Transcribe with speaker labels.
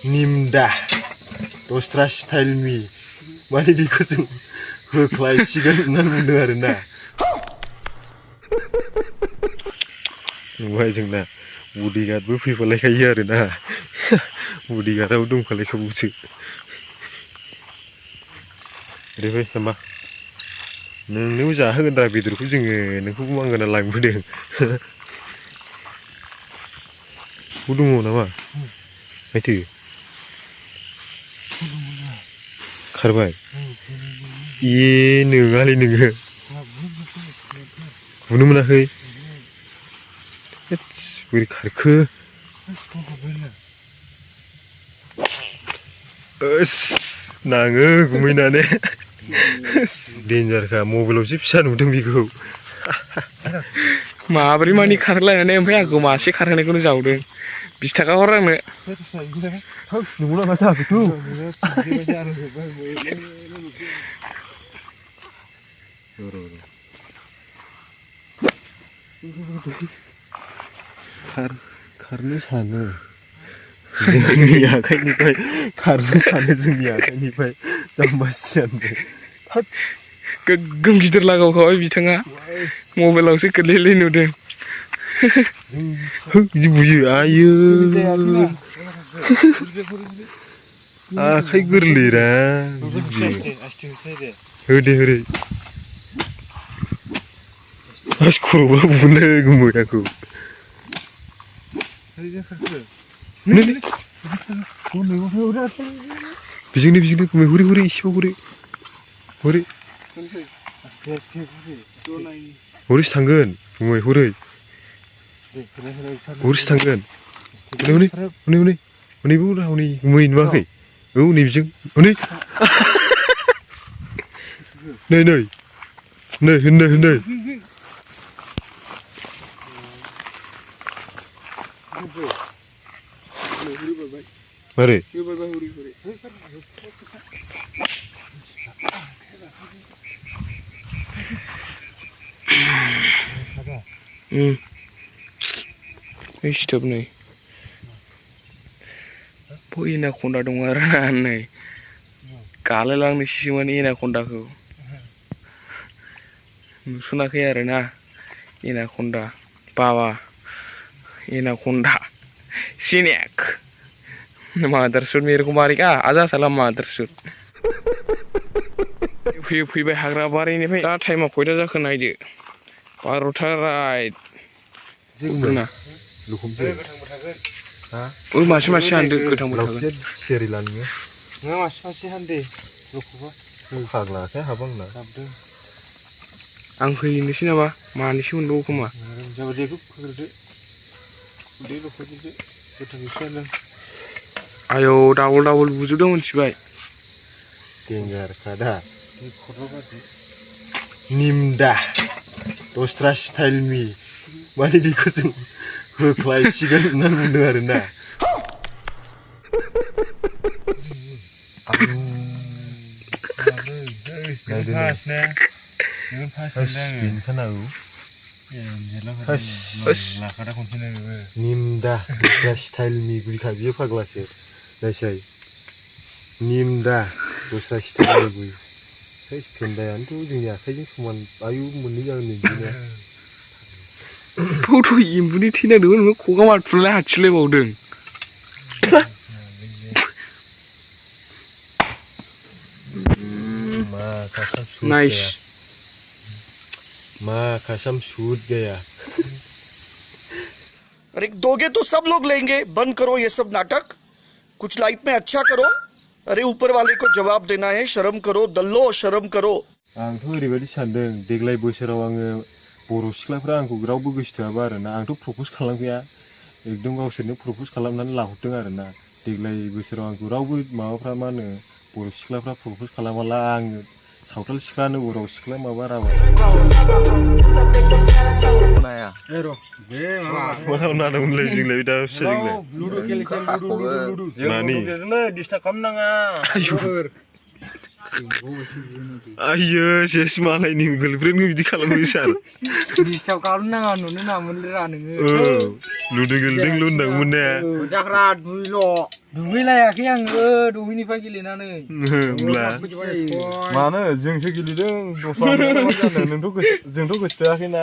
Speaker 1: Nimda Dosra style mi माने बेखौ जों होख्लायसिगोन होननानै बुंदों आरोना नुबाय जोंना बडिगार्डबो फैफालायखायो आरोना बडिगार्डआबो दंफालायखाबावसो ओरैबाय नामा नोंनोबो जाहोगोनदा बेदरखौ जोङो नोंखौबो मांगोना लांबोदों दङ नामा माथो खारबाय ए नोङालै नोङो बुनो मोनाखै बोरै खारखो नाङो गुमैनानै डेन्जारखा मबाइलावसो फिसा नुदों बेखौ
Speaker 2: माब्रै मानि खारलायनानै ओमफ्राय आंखौ मासे खारहोनायखौनो जावदों 20 थाखा हर आंनो
Speaker 1: नंगौना मा जाखोथ' खारनो सानो जोंनि आखाइनिफ्राय खारनो सानो जोंनि आखाइनिफ्राय जाम्बासियानो
Speaker 2: गोग्गोम गिदिर लागावखाबाय बिथाङा मबाइलावसो गोरलैलै नुदों
Speaker 1: बिदि बुयो आयो आखाइ गोरलैरा होदे होरै आस खर'बा बुनो गुमैयाखौ बेजोंनो गुमै हरै हरै एसेबाव हरै हरै हरैसो थांगोन गुमै हरै हरैसो थांगोन हनै हनैबो हनै गुमै नुवाखै औ नै बिजों हनै नै नै नै होनै मारै
Speaker 2: सिथोब नै एनाकन्डा दं आरो नै गालायलांनोसैसोमोन एनाकन्डाखौ नुसनाखै आरोना एनाकन्डा बाबा एनाकन्डा स्नेक मादारसुट मेरे को मारेगा आजा साला मादारसुट फैबाय हाग्रा बारिनिफ्राय दा टाइमा खयथा जाखो नायदो 12था राइट जोंना मासे हानदो गोथांबो थागोन
Speaker 1: सेरि लानोङो
Speaker 3: नोङो मासे हानदे लखबा
Speaker 1: फाग्ला आखाइ हाबा आंना
Speaker 2: आं हैनोसै नामा मानैसो मोनबावो खोमा
Speaker 3: जाबाय दे बेखौ फोग्रोदो उदै लखबजोबदो गोथां एसे
Speaker 2: आयौ डाबल बुजोबदों मिथिबाय
Speaker 1: डेन्जारखा दा निमदा दस्रा स्टाइल mi माने बेखौ जों होख्लायसिगोन होननानै बुंदों आरोना निमदा दस्रा स्टाइल mi बुजिखा बियो फाग्लासो नायसै निमदा दस्रा स्टाइल mi बुजि फेन्दायानोथ' जोंनि आखाइजों समान आयु मोननै जागोन बिदिनो
Speaker 2: थ' एम्बुनि थैनांदोंमोन नोङो खगा मारफुनाय हाथिलायबावदों नाइस
Speaker 1: माँ कसम सूद गया
Speaker 4: अरे दोगे तो सब लोग लेंगे बंद करो ये सब नाटक कुछ लाइफ में अच्छा करो अरे ऊपर वाले को जवाब देना है शर्म करो दल्लो शर्म करो
Speaker 1: आंथ' ओरैबायदि सानदों देग्लाय बोसोराव आङो बर' सिख्लाफ्रा आंखौ रावबो गोसोथोआबा आरोना आंथ' प्रप'ज खालामखाया एकदम गावसोरनो प्रप'ज खालामनानै लाहरदों आरोना देग्लाय बोसोराव आंखौ रावबो माबाफ्रा मा होनो बर' सिख्लाफ्रा प्रप'ज खालामाला आङो सावथाल सिख्लानो बर' सिख्ला माबा राबा
Speaker 2: नाया
Speaker 1: माथाव नादोंमोनलै जोंलाय दा फिसाजोंलाय
Speaker 3: लुदु गेलेसै लुदु
Speaker 1: मानि
Speaker 3: डिस्टार्ब खालामनाङा
Speaker 1: आइयो सेस मालायनि गार्लफ्रेन्डखौ बिदि खालामो सार
Speaker 3: डिस्टार्ब खालामनाङा नुनो नामोनरा नोङो
Speaker 1: लुदों गेलेदोंल' होनदोंमोन ने
Speaker 3: जाग्रा दुगैलायाखै आङो दहैनिफ्राय गेलेनानै
Speaker 1: होमब्ला मानो जोंसो गेलेदों दस्रा नोंथ' गोसोथोआखैना